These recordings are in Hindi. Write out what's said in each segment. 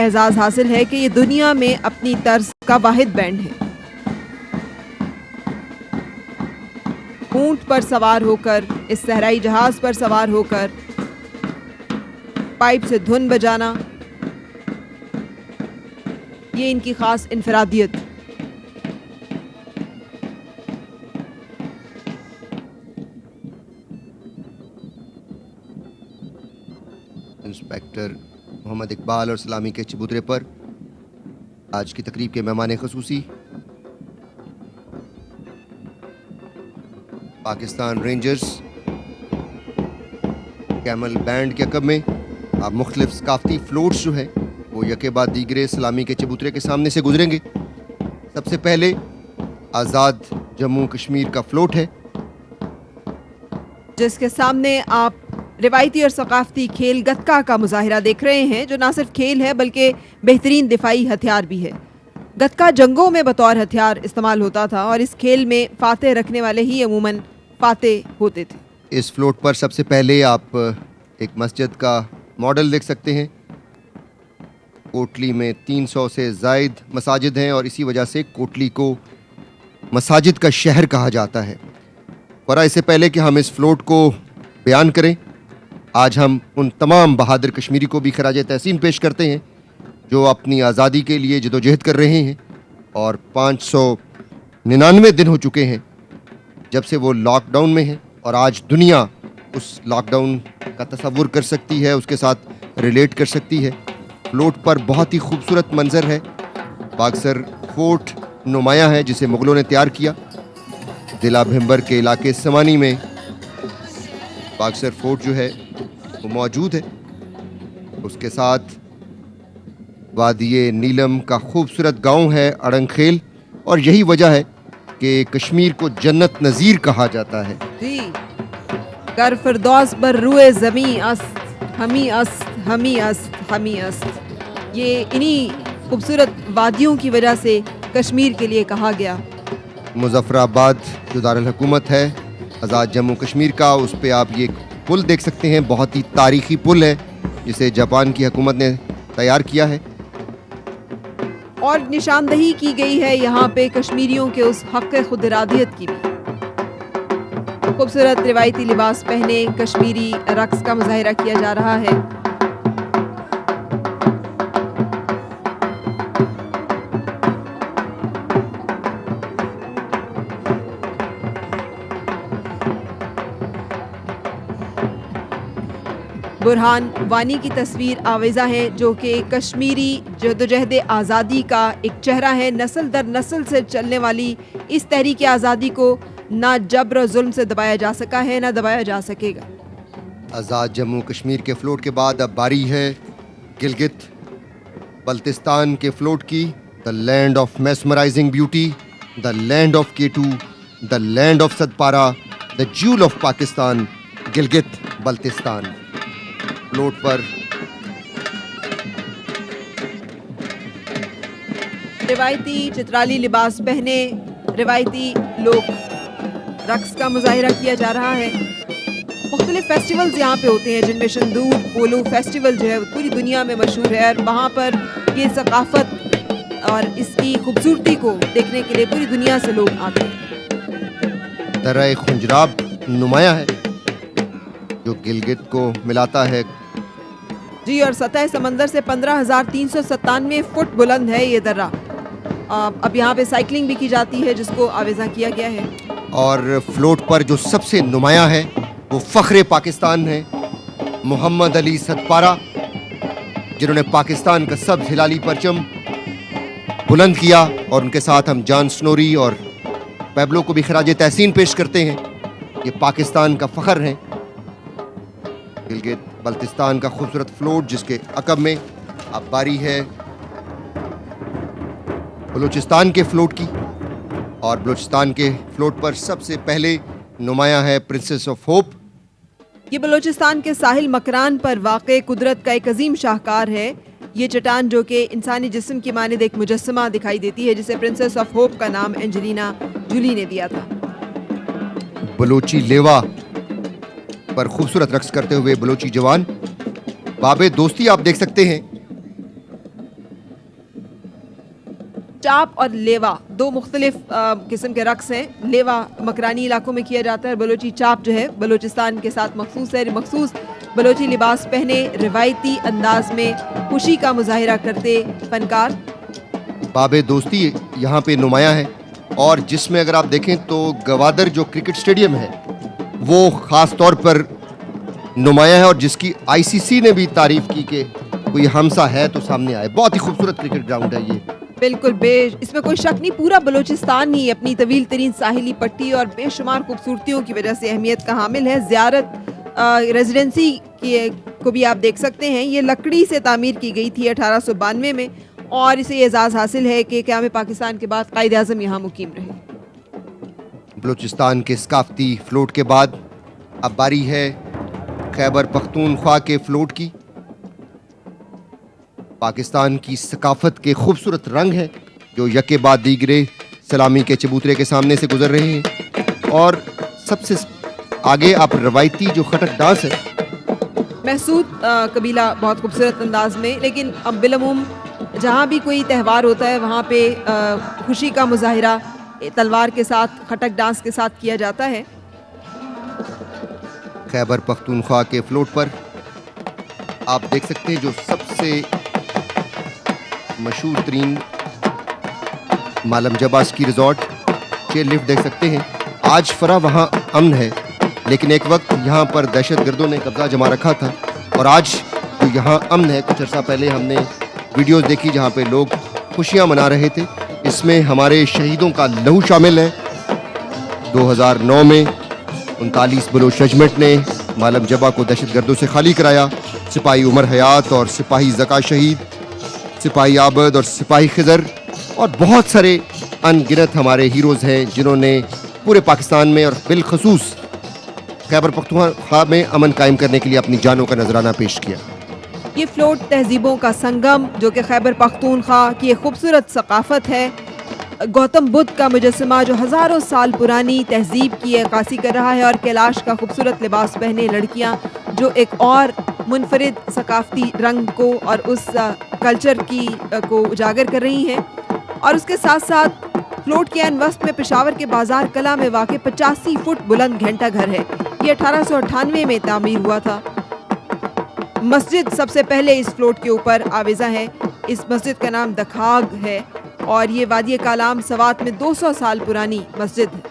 एजाज़ हासिल है कि ये दुनिया में अपनी तर्ज का वाहिद बैंड है। ऊंट पर सवार होकर, इस सहराई जहाज पर सवार होकर पाइप से धुन बजाना, ये इनकी खास इनफरादियत। इंस्पेक्टर मोहम्मद इकबाल और सलामी के चबूतरे पर आज की तकरीब के मेहमान खुसूसी पाकिस्तान रेंजर्स कैमल बैंड के अकब में आप मुख्तलिफ सकाफती फ्लोट्स जो है वो यके बाद दीगरे सलामी के चबूतरे के सामने से गुजरेंगे। सबसे पहले आज़ाद जम्मू कश्मीर का फ्लोट है, जिसके सामने आप रिवायती और सकाफती खेल गतका का मुजाहिरा देख रहे हैं, जो ना सिर्फ खेल है बल्कि बेहतरीन दिफाई हथियार भी है। गतका जंगों में बतौर हथियार इस्तेमाल होता था और इस खेल में फातेह रखने वाले ही अमूमन फातेह होते थे। इस फ्लोट पर सबसे पहले आप एक मस्जिद का मॉडल देख सकते हैं। कोटली में 300 से ज़ायद मसाजिद हैं और इसी वजह से कोटली को मसाजिद का शहर कहा जाता है। और इससे पहले कि हम इस फ्लोट को बयान करें, आज हम उन तमाम बहादुर कश्मीरी को भी खराज तहसीन पेश करते हैं जो अपनी आज़ादी के लिए जदोजहद कर रहे हैं और 599 दिन हो चुके हैं जब से वो लॉकडाउन में हैं और आज दुनिया उस लॉकडाउन का तसव्वुर कर सकती है, उसके साथ रिलेट कर सकती है। फ्लोट पर बहुत ही खूबसूरत मंजर है। बागसर फोर्ट नुमाया है जिसे मुग़लों ने तैयार किया। जिला भिम्बर के इलाके समानी में बागसर फोर्ट जो है वो मौजूद है। उसके साथ वादिये नीलम का खूबसूरत गांव है अड़ंगखेल, और यही वजह है कि कश्मीर को जन्नत नज़ीर कहा जाता है। जी, कर फिरदौस पर रुए ज़मी अस्त, हमी अस्त, हमी अस्त, हमी अस्त। ये इन्हीं खूबसूरत वादियों की वजह से कश्मीर के लिए कहा गया। मुजफ्फराबाद जो दारुल हुकूमत है आज़ाद जम्मू कश्मीर का, उस पे आप ये पुल देख सकते हैं। बहुत ही तारीखी पुल है जिसे जापान की हुकूमत ने तैयार किया है और निशानदही की गई है यहाँ पे कश्मीरियों के उस हक़ खुद इरादियत की भी। खूबसूरत रिवायती लिबास पहने कश्मीरी रक्स का मुजाहिरा किया जा रहा है। बुरहान वानी की तस्वीर आवेज़ा है जो कि कश्मीरी जदोजहद आज़ादी का एक चेहरा है। नस्ल दर नस्ल से चलने वाली इस तहरीक आज़ादी को ना जबर और जुल्म से दबाया जा सका है, ना दबाया जा सकेगा। आज़ाद जम्मू कश्मीर के फ्लोट के बाद अब बारी है गिलगित बल्तिस्तान के फ्लोट की। The land of mesmerizing beauty, the land of K two, the land of Sadpara, the jewel of Pakistan, Gilgit Baltistan. Float पर रिवायती चित्राली लिबास पहने रिवायती लोग रक्स का मुजाहिरा किया जा रहा है। मुख्तलिफ फेस्टिवल्स यहाँ पे होते हैं जिनमें शंदूर पोलो फेस्टिवल जो है पूरी दुनिया में मशहूर है और वहाँ पर ये सकाफत और इसकी खूबसूरती को देखने के लिए पूरी दुनिया से लोग आते हैं। दर्रा खुंजराब नुमाया है जो गिलगित को मिलाता है। जी, और सतह समंदर से 15,397 फुट बुलंद है ये दर्रा। अब यहाँ पे साइकिलिंग भी की जाती है जिसको आवेज़ा किया गया है। और फ्लोट पर जो सबसे नुमाया है वो फ़ख्रे पाकिस्तान है, मोहम्मद अली सदपारा, जिन्होंने पाकिस्तान का सब्ज़ हिलाली परचम बुलंद किया। और उनके साथ हम जॉन स्नोरी और पैब्लो को भी खराज तहसीन पेश करते हैं। ये पाकिस्तान का फ़ख्र है। गिलगित बल्तिस्तान का खूबसूरत फ्लोट जिसके अकब में अब बारी है बलूचिस्तान के फ्लोट की। और बलूचिस्तान के फ्लोट पर सबसे पहले नुमाया है प्रिंसेस ऑफ होप। ये बलूचिस्तान के साहिल मकरान पर वाक़े कुदरत का एक अजीम शाहकार है। ये चट्टान जो कि इंसानी जिस्म की मानिद एक मुजस्समा दिखाई देती है जिसे प्रिंसेस ऑफ होप का नाम एंजेलिना जूली ने दिया था। बलोची लेवा पर खूबसूरत रक्स करते हुए बलोची जवान। बाबे दोस्ती आप देख सकते हैं चाप और लेवा दो मुख्तलिफ किस्म के रक्स हैं। लेवा मकरानी इलाकों में किया जाता है, बलोची चाप जो है बलूचिस्तान के साथ मखसूस है। मखसूस बलोची लिबास पहने रिवायती अंदाज में खुशी का मुजाहिरा करते फनकार। बाबे दोस्ती यहाँ पे नुमायां है, और जिसमें अगर आप देखें तो गवादर जो क्रिकेट स्टेडियम है वो ख़ास तौर पर नुमायां है, और जिसकी आईसीसी ने भी तारीफ की कि कोई हमसा है तो सामने आए। बहुत ही खूबसूरत क्रिकेट ग्राउंड है ये। बिल्कुल इसमें कोई शक नहीं, पूरा बलूचिस्तान ही अपनी तवील तरीन साहिली पट्टी और बेशुमार खूबसूरतियों की वजह से अहमियत का हामिल है। ज़ियारत रेजिडेंसी को भी आप देख सकते हैं, ये लकड़ी से तामीर की गई थी 1892 में, और इसे एजाज़ हासिल है कि क़याम पाकिस्तान के बाद कायद आज़म यहाँ मुकीम रहे। बलूचिस्तान के सकाफती फ्लोट के बाद अब बारी है खैबर पख्तूनख्वा के फ्लोट की। पाकिस्तान की सकाफत के खूबसूरत रंग हैं जो यके बाद दीगरे सलामी के चबूतरे के सामने से गुजर रहे हैं, और सबसे आगे आप रवायती जो खटक डांस है महसूद कबीला बहुत खूबसूरत अंदाज में, लेकिन अब बिलअमूम जहाँ भी कोई त्यौहार होता है वहाँ पे खुशी का मुजाहिरा तलवार के साथ खटक डांस के साथ किया जाता है। खैबर पख्तूनख्वा के फ्लोट पर आप देख सकते हैं जो सबसे मशहूर तरीन मालम जबा स्की रिजॉर्ट चेयर लिफ्ट देख सकते हैं। आज फरा वहाँ अमन है, लेकिन एक वक्त यहाँ पर दहशतगर्दों ने कब्जा जमा रखा था, और आज तो यहाँ अमन है। कुछ अर्सा पहले हमने वीडियोस देखी जहाँ पे लोग खुशियाँ मना रहे थे। इसमें हमारे शहीदों का लहू शामिल है। 2009 में 39 बलोच रेजिमेंट ने मालम जबा को दहशतगर्दों से खाली कराया। सिपाही उमर हयात और सिपाही ज़का शहीद, सिपाही आबद और सिपाही खिजर, और बहुत सारे अनगिनत हमारे हीरोज़ हैं जिन्होंने पूरे पाकिस्तान में और बिलखसूस खैबर पख्तूनख्वा में अमन कायम करने के लिए अपनी जानों का नजराना पेश किया। ये फ्लोट तहजीबों का संगम जो कि खैबर पख्तूनख्वा की एक खूबसूरत सकाफत है। गौतम बुद्ध का मुजस्समा जो हज़ारों साल पुरानी तहजीब की अक्कासी कर रहा है, और कैलाश का खूबसूरत लिबास पहने लड़कियां जो एक और मुनफरिद सकाफती रंग को और उस कल्चर की को उजागर कर रही हैं। और उसके साथ साथ फ्लोट के अनवस्त में पेशावर के बाजार कला में वाक़ 85 फुट बुलंद घंटा घर है। ये 1898 में तामीर हुआ था। मस्जिद सबसे पहले इस फ्लोट के ऊपर आवेज़ा है। इस मस्जिद का नाम दखाग है, और ये वादी कालाम सवात में 200 साल पुरानी मस्जिद है।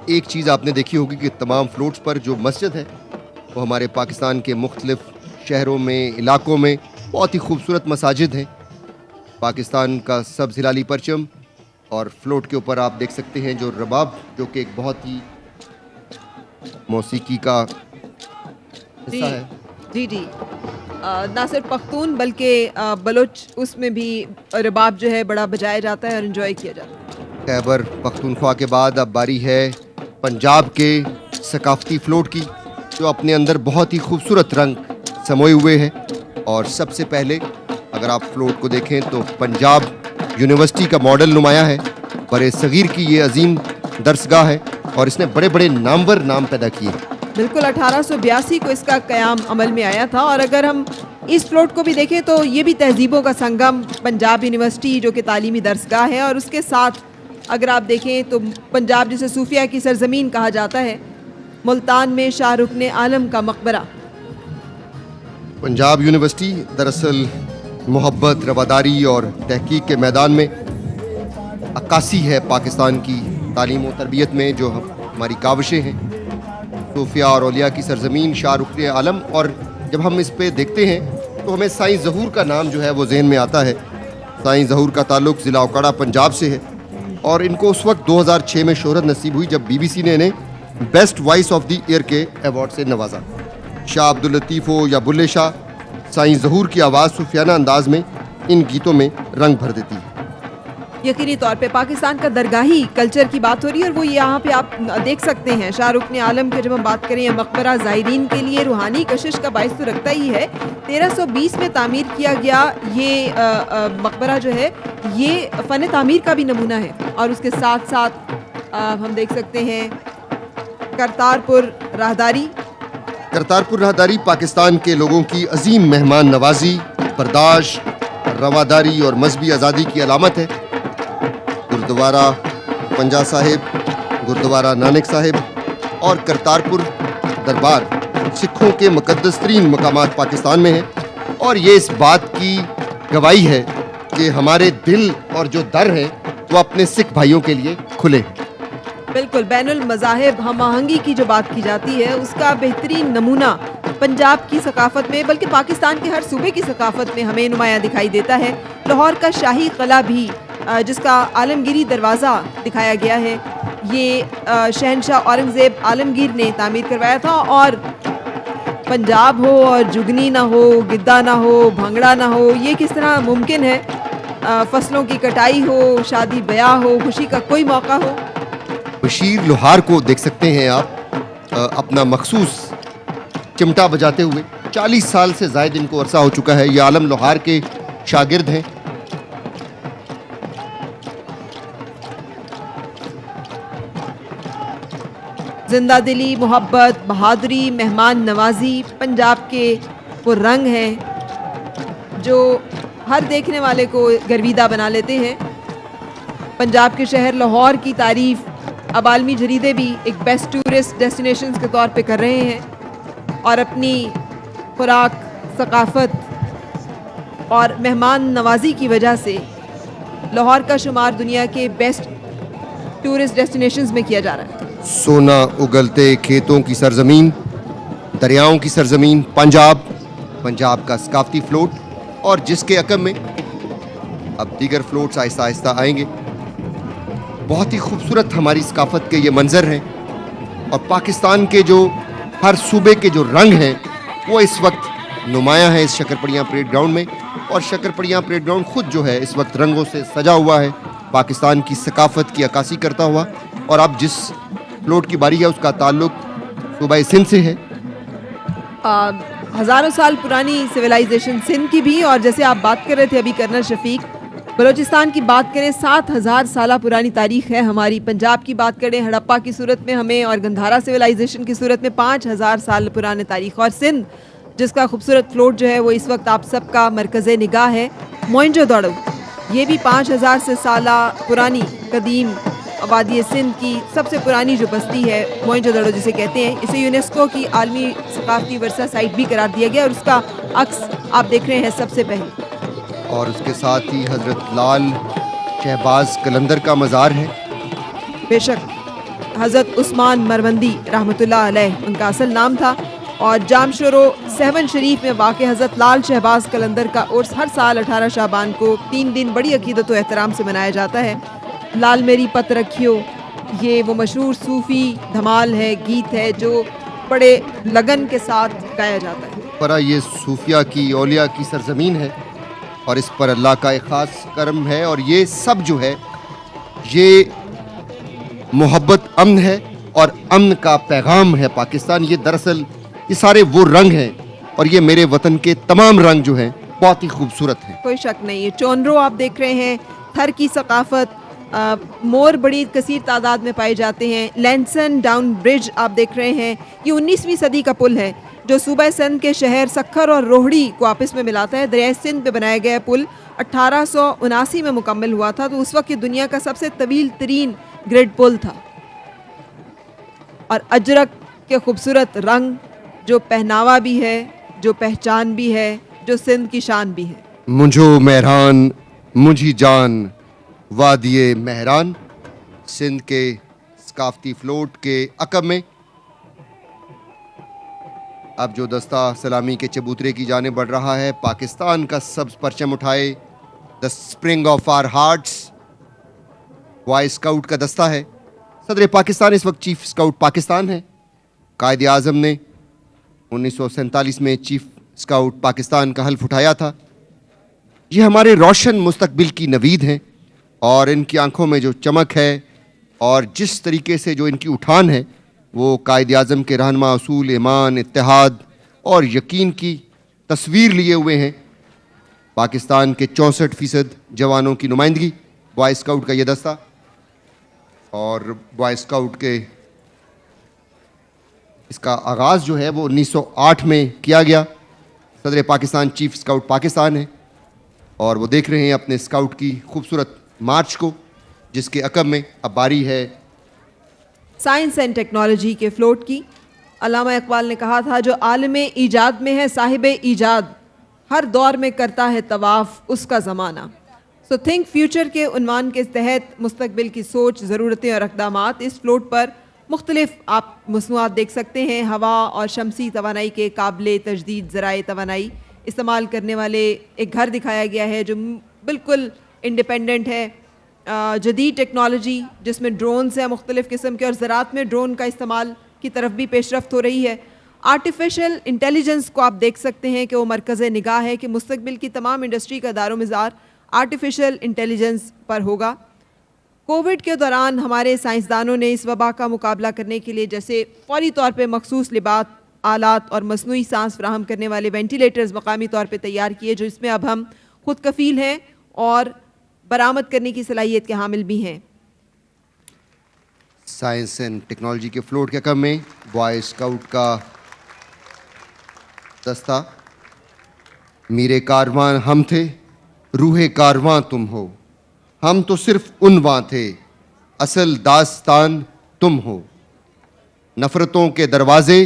एक चीज़ आपने देखी होगी कि तमाम फ्लोट्स पर जो मस्जिद है वो हमारे पाकिस्तान के मुख्तलिफ शहरों में, इलाकों में बहुत ही खूबसूरत मसाजिद हैं। पाकिस्तान का सब्ज़ हिलाली परचम, और फ्लोट के ऊपर आप देख सकते हैं जो रबाब, जो कि एक बहुत ही मौसीकी का हिस्सा है। जी ना सिर्फ पख्तून बल्कि बलोच उसमें भी रबाब जो है बड़ा बजाया जाता है और इन्जॉय किया जाता है। खैबर पख्तूनख्वा के बाद अब बारी है पंजाब के सकाफती फ्लोट की, जो अपने अंदर बहुत ही खूबसूरत रंग समोए हुए है। और सबसे पहले अगर आप फ्लोट को देखें तो पंजाब यूनिवर्सिटी का मॉडल नुमाया है। बड़े सगीर की ये अजीम दरसगाह है, और इसने बड़े बड़े नामवर नाम पैदा किए। बिल्कुल 1882 को इसका क़याम अमल में आया था। और अगर हम इस फ्लोट को भी देखें तो ये भी तहजीबों का संगम पंजाब यूनिवर्सिटी जो कि तालीमी दरसगाह है, और उसके साथ अगर आप देखें तो पंजाब जिसे सूफिया की सरजमीन कहा जाता है, मुल्तान में शाहरुख आलम का मकबरा। पंजाब यूनिवर्सिटी दरअसल मोहब्बत, रवादारी और तहकीक के मैदान में अक्कासी है पाकिस्तान की तालीम और तरबियत में, जो हमारी काविशें हैं। सूफिया और औलिया की सरजमीन, शाहरुख आलम। और जब हम इस पे देखते हैं तो हमें साईं ज़हूर का नाम जो है वो जहन में आता है। साईं ज़हूर का ताल्लुक़ ज़िला ओकाड़ा पंजाब से है, और इनको उस वक्त 2006 में शोहरत नसीब हुई जब BBC ने इन्हें best voice of the year के अवार्ड से नवाजा। शाह अब्दुल लतीफ़ हो या बुल्ले शाह, साईं ज़हूर की आवाज़ सूफियाना अंदाज में इन गीतों में रंग भर देती है। यकीनी तौर पे पाकिस्तान का दरगाही कल्चर की बात हो रही है, और वो यहाँ पे आप देख सकते हैं शाहरुख आलम के। जब हम बात करें मकबरा ज़ायरीन के लिए रूहानी कशिश का बाइस तो रखता ही है। 1320 में तामीर किया गया ये मकबरा जो है ये फ़न तामीर का भी नमूना है। और उसके साथ साथ हम देख सकते हैं करतारपुर राहदारी। करतारपुर राहदारी पाकिस्तान के लोगों की अजीम मेहमान नवाजी, बर्दाश्त, रवादारी और मजहबी आज़ादी की अलामत है। गुरुद्वारा पंजा साहिब, गुरुद्वारा नानक साहिब और करतारपुर दरबार सिखों के मुकद्दस तरीन मकामात पाकिस्तान में हैं और ये इस बात की गवाही है कि हमारे दिल और जो दर है वो अपने सिख भाइयों के लिए खुले हैं। बिल्कुल, बैनुल मज़ाहिब हम आहंगी की जो बात की जाती है उसका बेहतरीन नमूना पंजाब की सकाफत में, बल्कि पाकिस्तान के हर सूबे की सकाफत में हमें नुमाया दिखाई देता है। लाहौर का शाही किला भी जिसका आलमगीरी दरवाज़ा दिखाया गया है, ये शहनशाह औरंगज़ेब आलमगीर ने तामीर करवाया था। और पंजाब हो और जुगनी ना हो, गिद्दा ना हो, भांगड़ा ना हो, ये किस तरह मुमकिन है? फसलों की कटाई हो, शादी ब्याह हो, खुशी का कोई मौका हो। बशीर लोहार को देख सकते हैं आप अपना मखसूस चिमटा बजाते हुए। 40 साल से ज़ायद इनको अरसा हो चुका है। ये आलम लोहार के शागिर्द हैं। जिंदा दिली, मोहब्बत, बहादुरी, मेहमान नवाजी पंजाब के वो रंग हैं जो हर देखने वाले को गर्विदा बना लेते हैं। पंजाब के शहर लाहौर की तारीफ अब आलमी जरीदे भी एक बेस्ट टूरिस्ट डेस्टिनेशंस के तौर पे कर रहे हैं और अपनी खुराक, सकाफत और मेहमान नवाजी की वजह से लाहौर का शुमार दुनिया के बेस्ट टूरिस्ट डेस्टिनेशंस में किया जा रहा है। सोना उगलते खेतों की सरजमीन, दरियाओं की सरजमीन पंजाब, पंजाब का सकाफती फ्लोट और जिसके अकम में अब दीगर फ्लोट्स आहिस्ता आहिस्ता आएंगे। बहुत ही खूबसूरत हमारी सकाफत के ये मंजर हैं और पाकिस्तान के जो हर सूबे के जो रंग हैं वो इस वक्त नुमायां है इस शक्करपड़ियाँ परेड ग्राउंड में। और शक्करपड़ियाँ परेड ग्राउंड खुद जो है इस वक्त रंगों से सजा हुआ है, पाकिस्तान की सकाफत की अक्कासी करता हुआ। और अब जिस फ्लोट की बारी है उसका ताल्लुक सूबा सिंध से है। हज़ारों साल पुरानी सिविलाइजेशन सिंध की भी, और जैसे आप बात कर रहे थे अभी कर्नल शफीक, बलूचिस्तान की बात करें 7000 साल पुरानी तारीख है हमारी। पंजाब की बात करें हड़प्पा की सूरत में हमें और गंधारा सिविलाइजेशन की सूरत में 5000 साल पुराने तारीख। और सिंध जिसका खूबसूरत फ्लोट जो है वो इस वक्त आप सबका मरकज़ निगाह है। मोइंजोदड़ो ये भी 5000 से साल पुरानी कदीम वादी सिंध की सबसे पुरानी जो बस्ती है मोइंजोदड़ो जिसे कहते हैं, इसे यूनेस्को की आलमी सकाफती वर्सा साइट भी करार दिया गया और उसका अक्स आप देख रहे हैं सबसे पहले। और उसके साथ ही हजरत लाल शहबाज कलंदर का मज़ार है। बेशक हज़रत उस्मान मरवंदी रहमतुल्लाह अलैह उनका असल नाम था। और जामशोरो सहवन शरीफ में वाक़ हज़रत लाल शहबाज कलंदर का उर्स हर साल 18 शाबान को 3 दिन बड़ी अकीदत व एहतराम से मनाया जाता है। लाल मेरी पत रखियो ये वो मशहूर सूफ़ी धमाल है, गीत है जो बड़े लगन के साथ गाया जाता है। पर ये सूफिया की औलिया की सरजमीन है और इस पर अल्लाह का एक ख़ास करम है। और ये सब जो है ये मोहब्बत अमन है और अमन का पैगाम है पाकिस्तान। ये दरअसल ये सारे वो रंग हैं और ये मेरे वतन के तमाम रंग जो हैं बहुत ही खूबसूरत हैं। कोई शक नहीं है। चोनरो आप देख रहे हैं, थर की सकाफत, मोर बड़ी कसीर तादाद में पाए जाते हैं। लैंसन डाउन ब्रिज आप देख रहे हैं, ये 19वीं सदी का पुल है जो सूबा सिंध के शहर सखर और रोहड़ी को आपस में मिलाता है। दरिया सिंध पे बनाया गया पुल 1879 में मुकम्मल हुआ था, तो उस वक्त ये दुनिया का सबसे तवील तरीन ग्रिड पुल था। और अजरक के खूबसूरत रंग जो पहनावा भी है, जो पहचान भी है, जो सिंध की शान भी है। मुझो मेहरान मुझी जान वादिये मेहरान, सिंध के सकाफती फ्लोट के अकब में अब जो दस्ता सलामी के चबूतरे की जाने बढ़ रहा है, पाकिस्तान का सब्ज परचम उठाए, the spring of our hearts boy scout का दस्ता है। सदर पाकिस्तान इस वक्त चीफ स्काउट पाकिस्तान है। कायद आज़म ने 1947 में चीफ स्काउट पाकिस्तान का हल्फ उठाया था। ये हमारे रोशन मुस्तकबिल की नवीद हैं और इनकी आंखों में जो चमक है और जिस तरीके से जो इनकी उठान है वो कायद आज़म के रहनुमा असूल ईमान, इत्तेहाद और यकीन की तस्वीर लिए हुए हैं। पाकिस्तान के 64% जवानों की नुमाइंदगी बॉय स्काउट का ये दस्ता, और बॉय स्काउट के इसका आगाज़ जो है वो 1908 में किया गया। सदर पाकिस्तान चीफ स्काउट पाकिस्तान है। और वो देख रहे हैं अपने स्काउट की खूबसूरत मार्च को, जिसके अकब में अब बारी है साइंस एंड टेक्नोलॉजी के फ्लोट की। अल्लामा इकबाल ने कहा था, जो आलमे ईजाद में है साहिब ईजाद, हर दौर में करता है तवाफ उसका ज़माना। सो थिंक फ्यूचर के उन्वान के तहत मुस्तकबिल की सोच, ज़रूरतें और इक़दामात, इस फ्लोट पर मुख्तलिफ आप मसनूआत देख सकते हैं। हवा और शमसी तवानाई के काबिल तजदीद ज़राए तवानाई इस्तेमाल करने वाले एक घर दिखाया गया है जो बिल्कुल इंडिपेंडेंट है। जदीद टेक्नोलॉजी जिसमें ड्रोन्स हैं मुख्तलिफ़ किस्म के, और ज़राअत में ड्रोन का इस्तेमाल की तरफ भी पेशरफ्त हो रही है। आर्टिफिशियल इंटेलिजेंस को आप देख सकते हैं कि वो मरकज़ निगाह है कि मुस्तकबिल की तमाम इंडस्ट्री का दारोमज़ार आर्टिफिशियल इंटेलिजेंस पर होगा। कोविड के दौरान हमारे साइंसदानों ने इस वबा का मुकाबला करने के लिए जैसे फौरी तौर पे मखसूस लिबास, आलात और मसनूई सांस फ्राहम करने वाले वेंटिलेटर्स मकामी तौर पे तैयार किए, जो इसमें अब हम खुद कफ़ील हैं और बरामद करने की सलाहियत के हामिल भी हैं। साइंस एंड टेक्नोलॉजी के फ्लोट के अकब में बॉय स्काउट का दस्ता। मीरे कारवां हम थे, रूहे कारवां तुम हो, हम तो सिर्फ उनवां थे, असल दास्तान तुम हो। नफरतों के दरवाजे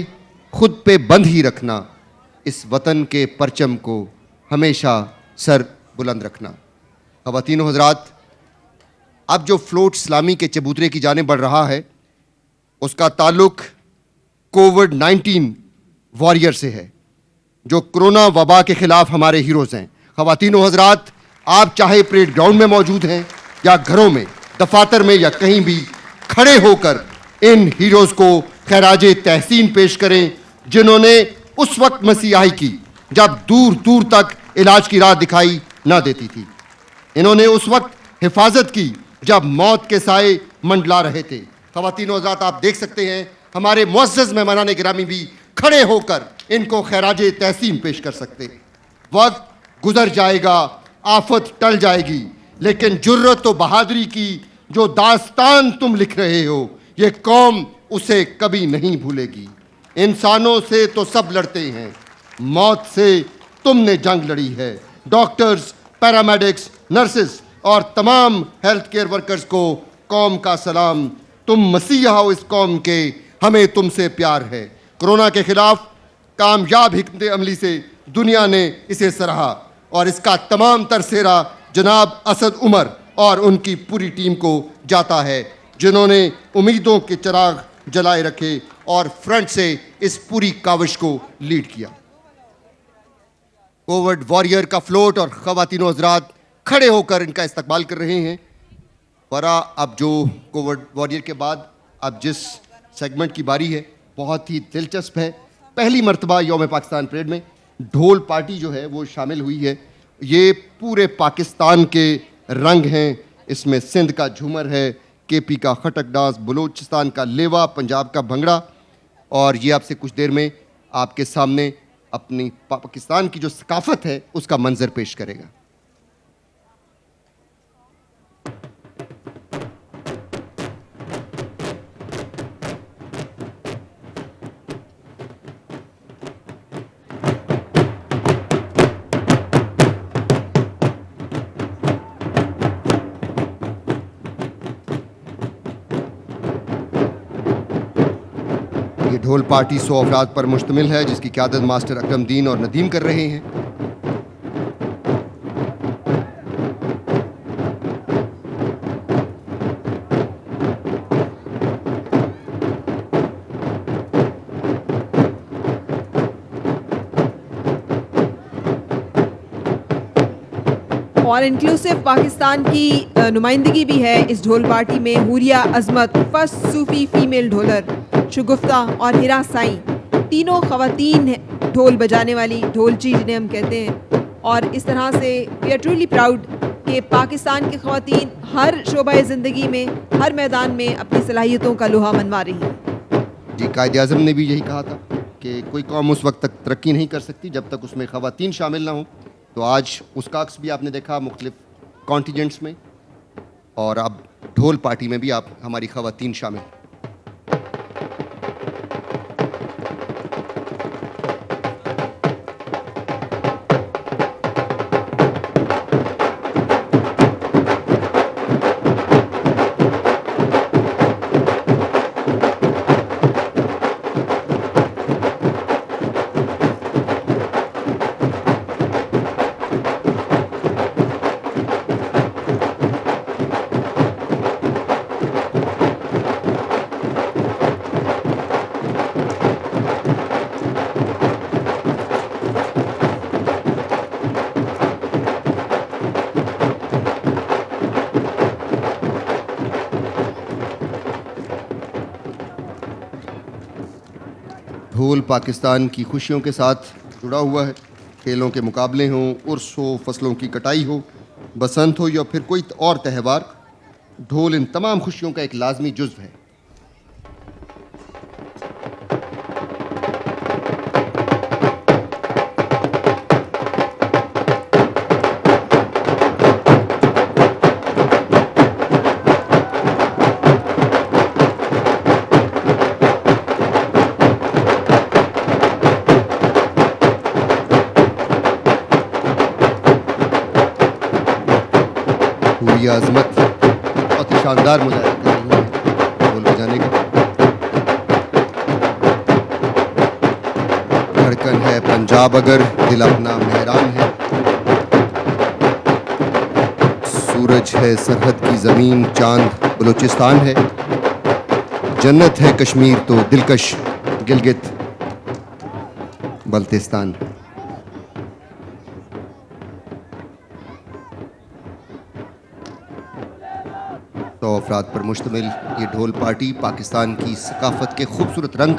खुद पे बंद ही रखना, इस वतन के परचम को हमेशा सर बुलंद रखना। ख़वातीन हज़रात, अब जो फ्लोट इस्लामी के चबूतरे की जाने बढ़ रहा है, उसका ताल्लुक कोविड-19 वॉरियर से है, जो कोरोना वबा के ख़िलाफ़ हमारे हीरोज़ हैं। ख़वातीन हज़रात, आप चाहे परेड ग्राउंड में मौजूद हैं या घरों में, दफातर में या कहीं भी, खड़े होकर इन हीरोज़ को खैराजे तहसीन पेश करें, जिन्होंने उस वक्त मसीहाई की जब दूर दूर तक इलाज की राह दिखाई ना देती थी। इन्होंने उस वक्त हिफाजत की जब मौत के साए मंडला रहे थे। ख़वातीन हज़रात, आप देख सकते हैं हमारे मुअज़्ज़ज़ मेहमानान गिरामी भी खड़े होकर इनको खैराजे तहसीन पेश कर सकते। वक्त गुजर जाएगा, आफत टल जाएगी, लेकिन जुर्रत और बहादुरी की जो दास्तान तुम लिख रहे हो, ये कौम उसे कभी नहीं भूलेगी। इंसानों से तो सब लड़ते हैं, मौत से तुमने जंग लड़ी है। डॉक्टर्स, पैरामेडिक्स, नर्सेस और तमाम हेल्थ केयर वर्कर्स को कौम का सलाम। तुम मसीहा हो इस कौम के, हमें तुमसे प्यार है। कोरोना के खिलाफ कामयाब हिकमत अमली से दुनिया ने इसे सराहा और इसका तमाम तरसेरा जनाब असद उमर और उनकी पूरी टीम को जाता है, जिन्होंने उम्मीदों के चिराग जलाए रखे और फ्रंट से इस पूरी काविश को लीड किया। कोविड वॉरियर का फ्लोट और ख़वातीन हज़रात खड़े होकर इनका इस्तकबाल कर रहे हैं। फरा, अब जो कोविड वॉरियर के बाद अब जिस सेगमेंट की बारी है, बहुत ही दिलचस्प है। पहली मर्तबा यौम पाकिस्तान परेड में ढोल पार्टी जो है वो शामिल हुई है। ये पूरे पाकिस्तान के रंग हैं, इसमें सिंध का झूमर है, केपी का खटक डांस, बलूचिस्तान का लेवा, पंजाब का भंगड़ा, और ये आपसे कुछ देर में आपके सामने अपनी पाकिस्तान की जो सकाफत है उसका मंजर पेश करेगा। ये ढोल पार्टी 100 अफराद पर मुश्तमिल है, जिसकी क़यादत मास्टर अकरमदीन और नदीम कर रहे हैं। और इंक्लूसिव पाकिस्तान की नुमाइंदगी भी है इस ढोल पार्टी में। हुरिया अजमत, फर्स्ट सूफी फीमेल ढोलर, शुगुफ्ता और हिरा साई, तीनों ख़वातीन ढोल बजाने वाली, ढोलची जिन्हें हम कहते हैं। और इस तरह से वी आर ट्रूली प्राउड कि पाकिस्तान की ख़वातीन हर शोबा ज़िंदगी में, हर मैदान में अपनी सलाहियतों का लोहा मनवा रही हैं। जी, कायदे आज़म ने भी यही कहा था कि कोई कौम उस वक्त तक तरक्की नहीं कर सकती जब तक उसमें ख़वातीन शामिल ना हों। तो आज उसका अक्स भी आपने देखा मुख्तलिफ कॉन्टिजेंट्स में, और अब ढोल पार्टी में भी आप हमारी ख़वातीन शामिल। ढोल पाकिस्तान की खुशियों के साथ जुड़ा हुआ है। खेलों के मुकाबले हों, उर्स हो, फसलों की कटाई हो, बसंत हो या फिर कोई और त्यौहार, ढोल इन तमाम खुशियों का एक लाजमी जुज़्व है। पूरी आज़मत बहुत ही शानदार मुजाहिरा कर रही है ढोल बजाने का। धड़कन है पंजाब अगर दिल अपना मेहरान है, सूरज है सरहद की ज़मीन, चांद बलूचिस्तान है, जन्नत है कश्मीर तो दिलकश गिलगित बल्तिस्तान। तो अफराद पर मुश्तमिल ये ढोल पार्टी पाकिस्तान की सकाफत के खूबसूरत रंग,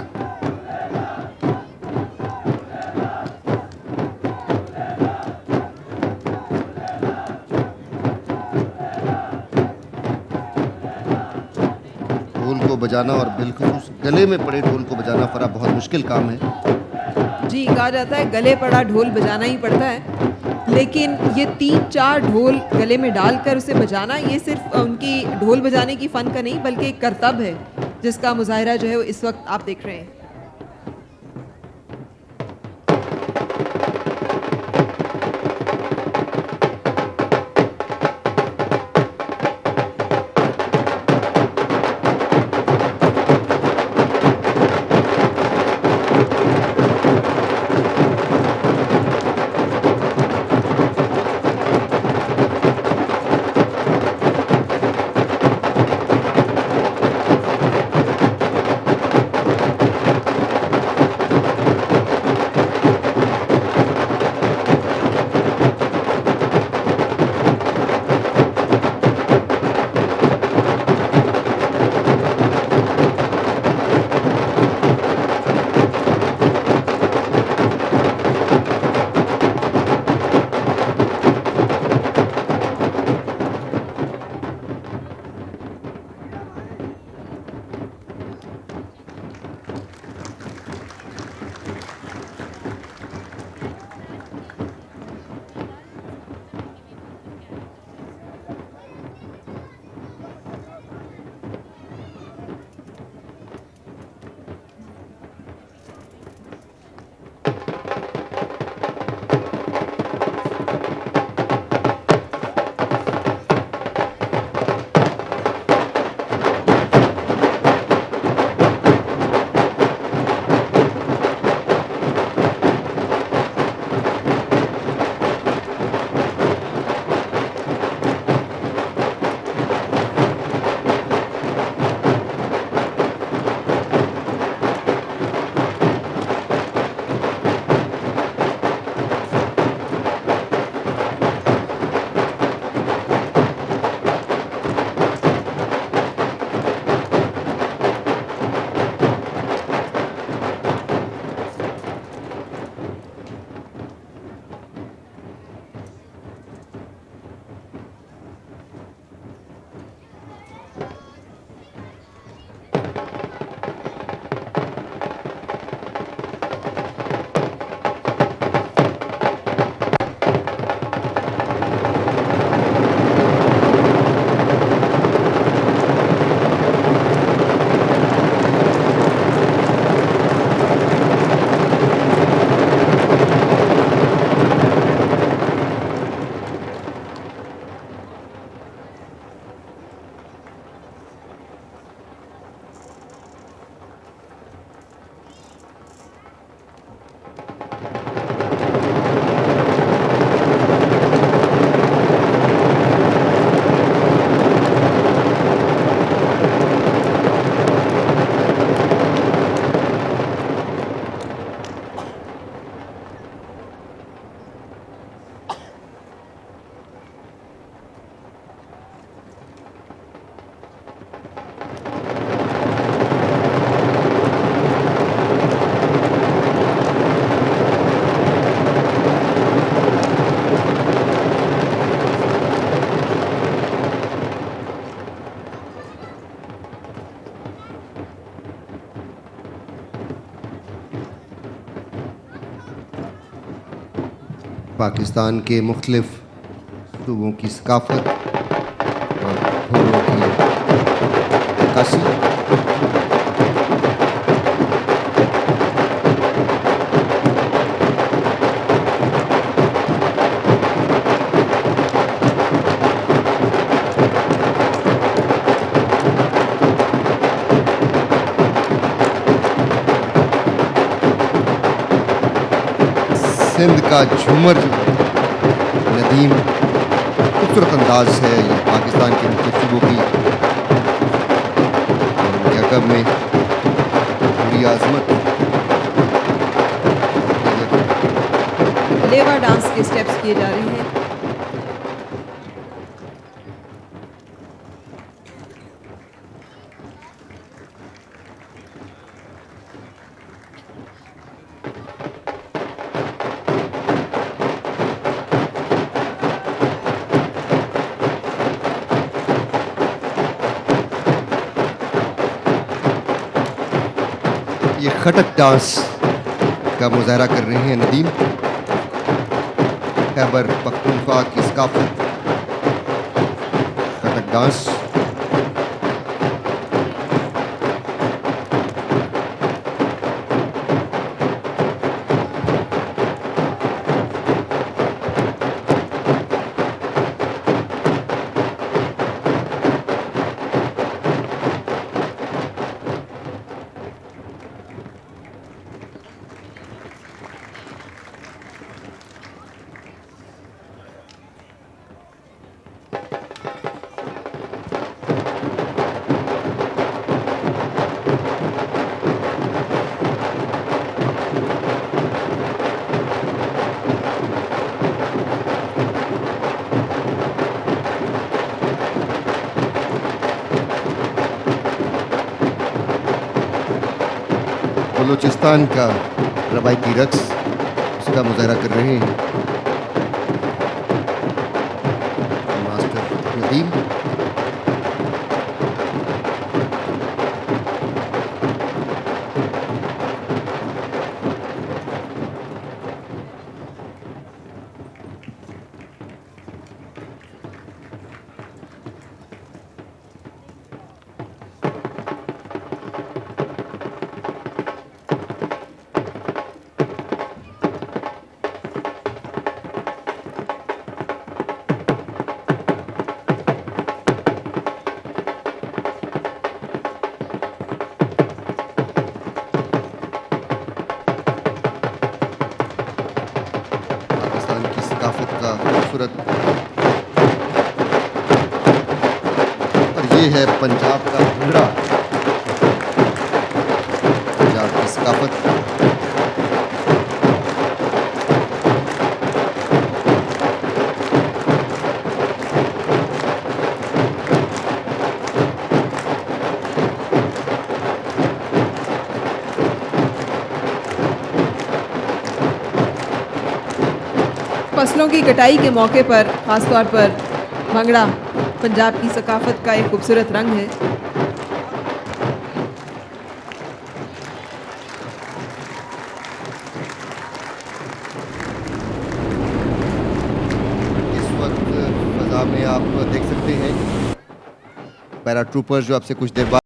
ढोल को बजाना और बिलखुसूस गले में पड़े ढोल को बजाना फरा बहुत मुश्किल काम है। जी, कहा जाता है गले पड़ा ढोल बजाना ही पड़ता है, लेकिन ये 3-4 ढोल गले में डालकर उसे बजाना, ये सिर्फ उनकी ढोल बजाने की फ़न का नहीं बल्कि एक करतब है, जिसका मुजाहिरा जो है वो इस वक्त आप देख रहे हैं। पाकिस्तान के मुख्तलिफ सूबों की सकाफत और फूलों की अक्कासी। सिंध का झूमर जो है, नदीम, खूबसूरत अंदाज है ये पाकिस्तान के मुख्तलिफ सूबों की, और उनके अकब में पूरी आज़मत लेवा डांस के स्टेप्स किए जा रहे हैं। ये खटक डांस का मुजाहरा कर रहे हैं नदीम, खैबर पख्तूनख्वा की सकाफत, खटक डांस। बलूचिस्तान का रवायती रक्स, उसका मुजाहरा कर रहे हैं मास्टर नदीम। का खूबसूरत, और ये है पंजाब का भंगड़ा, पंजाब की सकाफत। फसलों की कटाई के मौके पर खासतौर पर भंगड़ा पंजाब की सकाफत का एक खूबसूरत रंग है। इस वक्त फजा में आप देख सकते हैं पैराट्रूपर्स जो आपसे कुछ देर बाद